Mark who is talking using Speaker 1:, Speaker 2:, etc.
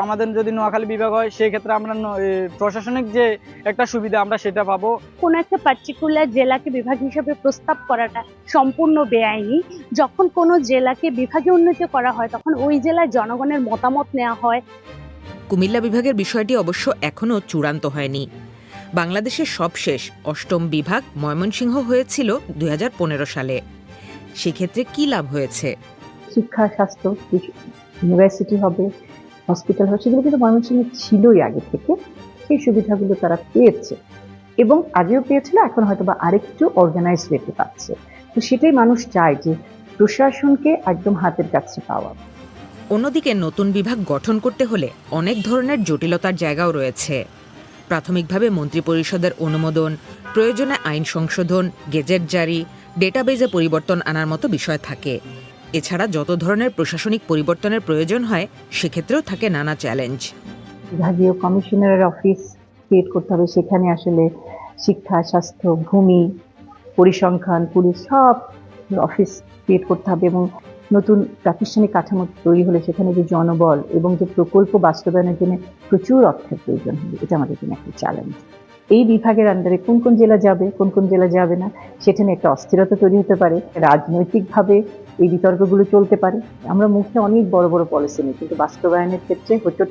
Speaker 1: আমাদের যদি নোয়াখালী বিভাগ হয় সেই ক্ষেত্রে আমরা প্রশাসনিক যে একটা সুবিধা আমরা সেটা পাবো।
Speaker 2: কোন একটা পার্টিকুলার জেলাকে বিভাগ হিসেবে প্রস্তাব করাটা সম্পূর্ণ বেআইনি। যখন কোনো জেলাকে বিভাগে উন্নীত করা হয় তখন ওই জেলার জনগণের মতামত নেওয়া হয়।
Speaker 3: কুমিল্লা বিভাগের বিষয়টি অবশ্য এখনও চূড়ান্ত হয়নি। বাংলাদেশের সবশেষ অষ্টম বিভাগ ময়মনসিংহ হয়েছিল 2015 সালে। সেক্ষেত্রে কি লাভ হয়েছে?
Speaker 4: শিক্ষা, স্বাস্থ্য, ইউনিভার্সিটি হবে, হসপিটাল হবে, সেগুলো কিন্তু ময়মনসিংহে ছিলই আগে থেকে। সেই সুবিধাগুলো তারা পেয়েছে এবং আগেও পেয়েছিল, এখন হয়তো বা আরেকটু অর্গানাইজ রেখে পাচ্ছে। তো সেটাই মানুষ চায় যে প্রশাসনকে একদম হাতের কাছে পাওয়া।
Speaker 3: অন্যদিকে নতুন বিভাগ গঠন করতে হলে অনেক ধরনের জটিলতার জায়গাও রয়েছে। প্রাথমিকভাবে মন্ত্রিপরিষদের অনুমোদন, প্রয়োজনে আইন সংশোধন, গেজেট জারি, ডেটাবেজে পরিবর্তন আনার মতো বিষয় থাকে। এছাড়া যত ধরনের প্রশাসনিক পরিবর্তনের প্রয়োজন হয় সেক্ষেত্রেও থাকে নানা চ্যালেঞ্জ।
Speaker 4: বিভাগীয় কমিশনারের অফিস ক্রিয়েট করতে হবে, সেখানে আসলে শিক্ষা, স্বাস্থ্য, ভূমি, পরিসংখ্যান, পুলিশ সব অফিস ক্রিয়েট করতে হবে এবং নতুন প্রাতিষ্ঠানিক কাঠামো তৈরি হলে সেখানে যে জনবল এবং যে প্রকল্প বাস্তবায়নের জন্য প্রচুর অর্থের প্রয়োজন হবে। এটা আমাদের জন্য একটা চ্যালেঞ্জ। এই বিভাগের আন্ডারে কোন কোন জেলা যাবে, কোন কোন জেলা যাবে না, সেটা নিয়ে একটা অস্থিরতা তৈরি হতে পারে। রাজনৈতিকভাবে এই বিতর্কগুলো চলতে পারে। আমরা মুখে অনেক বড় বড় পলিসি নিই, কিন্তু বাস্তবায়নের ক্ষেত্রে হয়তো